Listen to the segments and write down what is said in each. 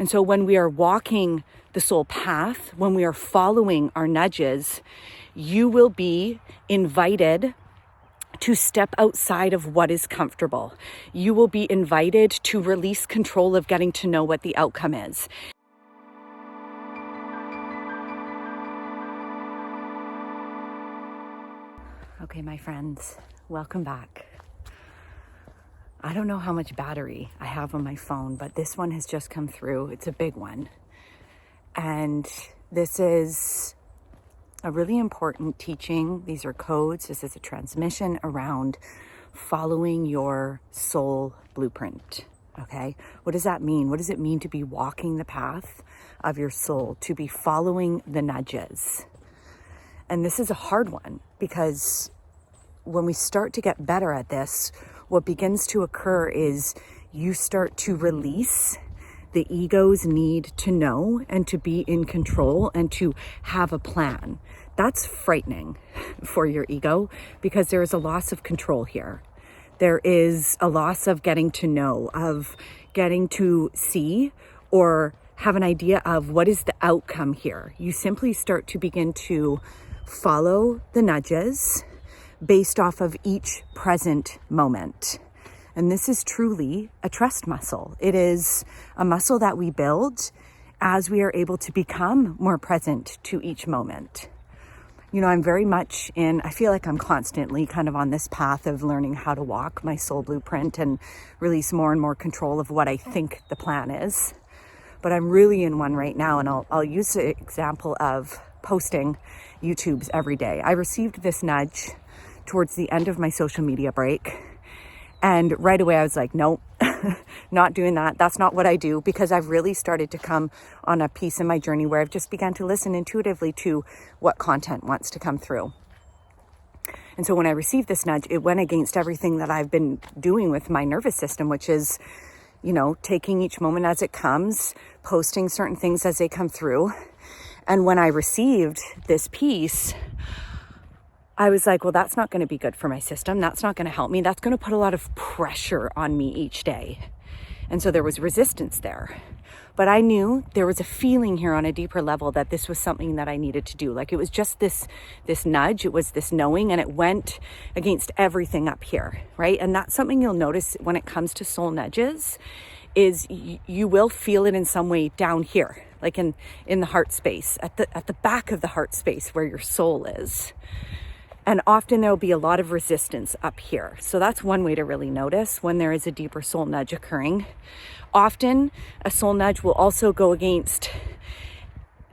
And so when we are walking the soul path, when we are following our nudges, you will be invited to step outside of what is comfortable. You will be invited to release control of getting to know what the outcome is. Okay, my friends, welcome back. I don't know how much battery I have on my phone, but this one has just come through. It's a big one. And this is a really important teaching. These are codes. This is a transmission around following your soul blueprint. Okay. What does that mean? What does it mean to be walking the path of your soul, to be following the nudges? And this is a hard one because when we start to get better at this, what begins to occur is you start to release the ego's need to know and to be in control and to have a plan. That's frightening for your ego because there is a loss of control here. There is a loss of getting to know, of getting to see or have an idea of what is the outcome here. You simply start to begin to follow the nudges based off of each present moment. And this is truly a trust muscle. It is a muscle that we build as we are able to become more present to each moment. You know, I'm very much I feel like I'm constantly kind of on this path of learning how to walk my soul blueprint and release more and more control of what I think the plan is. But I'm really in one right now, and I'll use the example of posting YouTubes every day. I received this nudge towards the end of my social media break. And right away I was like, nope, not doing that. That's not what I do, because I've really started to come on a piece in my journey where I've just begun to listen intuitively to what content wants to come through. And so when I received this nudge, it went against everything that I've been doing with my nervous system, which is, you know, taking each moment as it comes, posting certain things as they come through. And when I received this piece, I was like, well, that's not going to be good for my system. That's not going to help me. That's going to put a lot of pressure on me each day. And so there was resistance there. But I knew there was a feeling here on a deeper level that this was something that I needed to do. Like it was just this nudge. It was this knowing, and it went against everything up here, right? And that's something you'll notice when it comes to soul nudges is you will feel it in some way down here, like in the heart space, at the back of the heart space where your soul is. And often there'll be a lot of resistance up here. So that's one way to really notice when there is a deeper soul nudge occurring. Often a soul nudge will also go against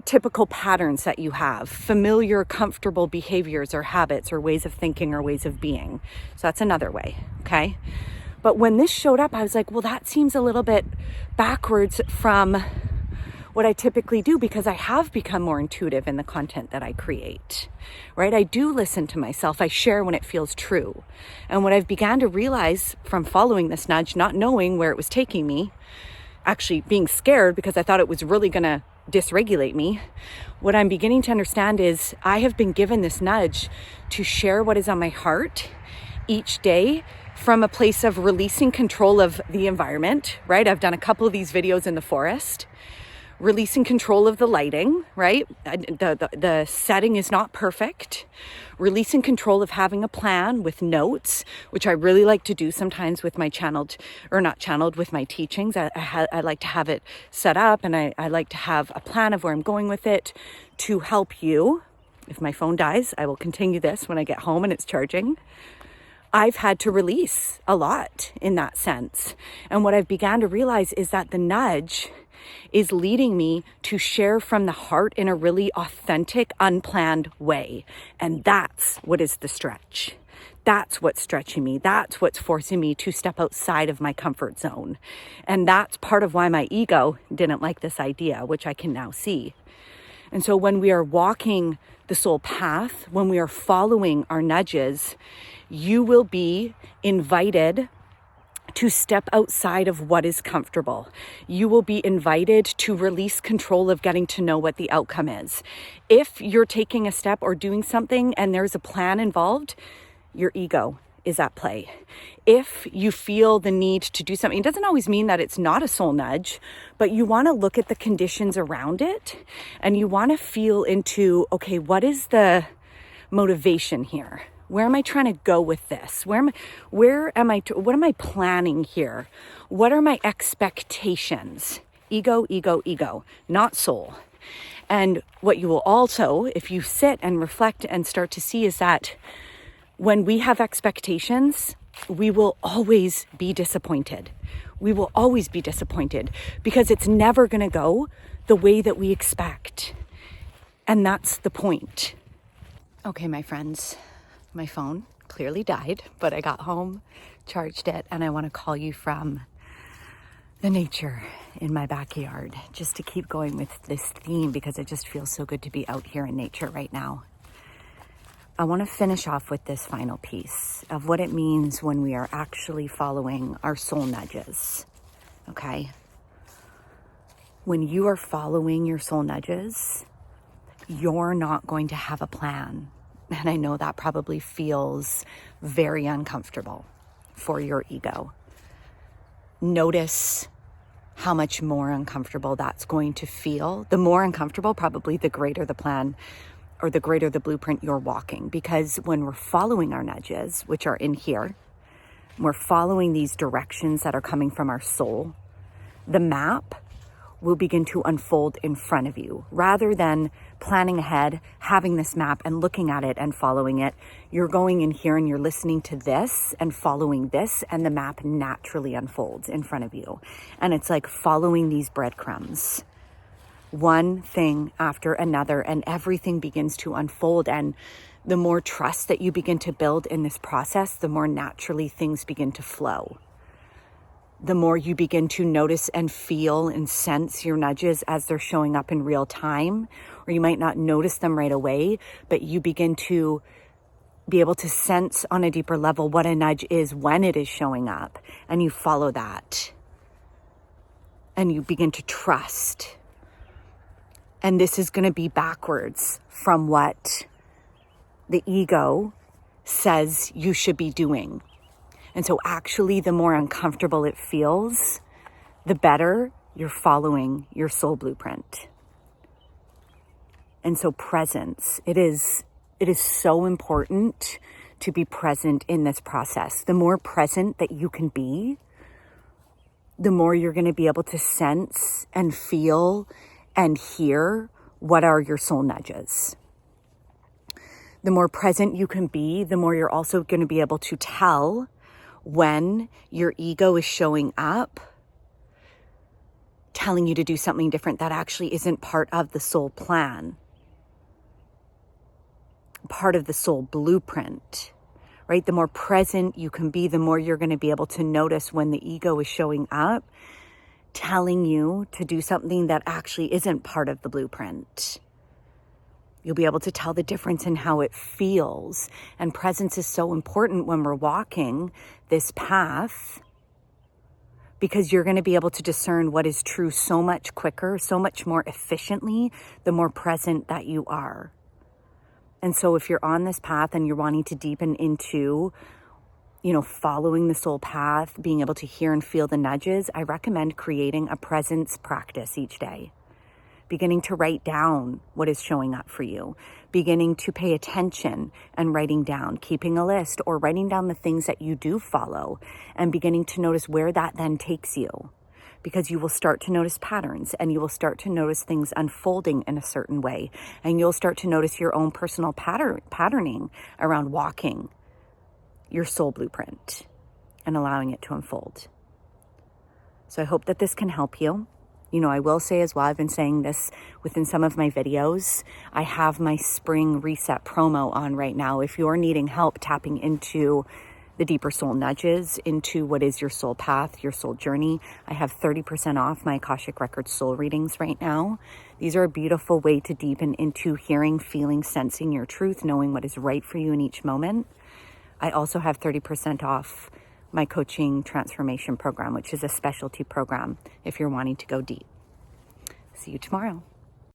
typical patterns that you have, familiar, comfortable behaviors or habits or ways of thinking or ways of being. So that's another way, okay? But when this showed up, I was like, well, that seems a little bit backwards from what I typically do, because I have become more intuitive in the content that I create, right? I do listen to myself. I share when it feels true. And what I've began to realize from following this nudge, not knowing where it was taking me, actually being scared because I thought it was really going to dysregulate me, what I'm beginning to understand is I have been given this nudge to share what is on my heart each day from a place of releasing control of the environment, right? I've done a couple of these videos in the forest. Releasing control of the lighting, right? The setting is not perfect. Releasing control of having a plan with notes, which I really like to do sometimes with my with my teachings. I like to have it set up, and I like to have a plan of where I'm going with it to help you. If my phone dies, I will continue this when I get home and it's charging. I've had to release a lot in that sense. And what I've began to realize is that the nudge is leading me to share from the heart in a really authentic, unplanned way. And that's what is the stretch. That's what's stretching me. That's what's forcing me to step outside of my comfort zone. And that's part of why my ego didn't like this idea, which I can now see. And so when we are walking the soul path, when we are following our nudges, you will be invited to step outside of what is comfortable. You will be invited to release control of getting to know what the outcome is. If you're taking a step or doing something and there's a plan involved, your ego is at play. If you feel the need to do something, it doesn't always mean that it's not a soul nudge, but you want to look at the conditions around it and you want to feel into, okay, what is the motivation here? Where am I trying to go with this? What am I planning here? What are my expectations? Ego, ego, ego, not soul. And what you will also, if you sit and reflect and start to see, is that when we have expectations, we will always be disappointed. We will always be disappointed because it's never going to go the way that we expect. And that's the point. Okay, my friends, my phone clearly died, but I got home, charged it, and I want to call you from the nature in my backyard just to keep going with this theme because it just feels so good to be out here in nature right now. I want to finish off with this final piece of what it means when we are actually following our soul nudges, okay? When you are following your soul nudges, you're not going to have a plan. And I know that probably feels very uncomfortable for your ego. Notice how much more uncomfortable that's going to feel. The more uncomfortable, probably the greater the plan or the greater the blueprint you're walking. Because when we're following our nudges, which are in here, we're following these directions that are coming from our soul, the map will begin to unfold in front of you. Rather than planning ahead, having this map and looking at it and following it, you're going in here and you're listening to this and following this, and the map naturally unfolds in front of you. And it's like following these breadcrumbs, one thing after another, and everything begins to unfold. And the more trust that you begin to build in this process, the more naturally things begin to flow. The more you begin to notice and feel and sense your nudges as they're showing up in real time, or you might not notice them right away, but you begin to be able to sense on a deeper level what a nudge is when it is showing up, and you follow that. And you begin to trust. And this is going to be backwards from what the ego says you should be doing. And so actually, the more uncomfortable it feels, the better you're following your soul blueprint. And so presence, it is so important to be present in this process. The more present that you can be, the more you're going to be able to sense and feel and hear what are your soul nudges. The more present you can be, the more you're also going to be able to tell when your ego is showing up, telling you to do something different that actually isn't part of the soul plan, part of the soul blueprint, right? The more present you can be, the more you're going to be able to notice when the ego is showing up, telling you to do something that actually isn't part of the blueprint. You'll be able to tell the difference in how it feels. And presence is so important when we're walking this path, because you're going to be able to discern what is true so much quicker, so much more efficiently, the more present that you are. And so if you're on this path and you're wanting to deepen into, following the soul path, being able to hear and feel the nudges, I recommend creating a presence practice each day. Beginning to write down what is showing up for you, beginning to pay attention and writing down, keeping a list or writing down the things that you do follow, and beginning to notice where that then takes you, because you will start to notice patterns and you will start to notice things unfolding in a certain way, and you'll start to notice your own personal patterning around walking your soul blueprint and allowing it to unfold. So I hope that this can help you. I will say as well, I've been saying this within some of my videos, I have my spring reset promo on right now. If you're needing help tapping into the deeper soul nudges, into what is your soul path, your soul journey, I have 30% off my Akashic Records soul readings right now. These are a beautiful way to deepen into hearing, feeling, sensing your truth, knowing what is right for you in each moment. I also have 30% off my coaching transformation program, which is a specialty program if you're wanting to go deep. See you tomorrow.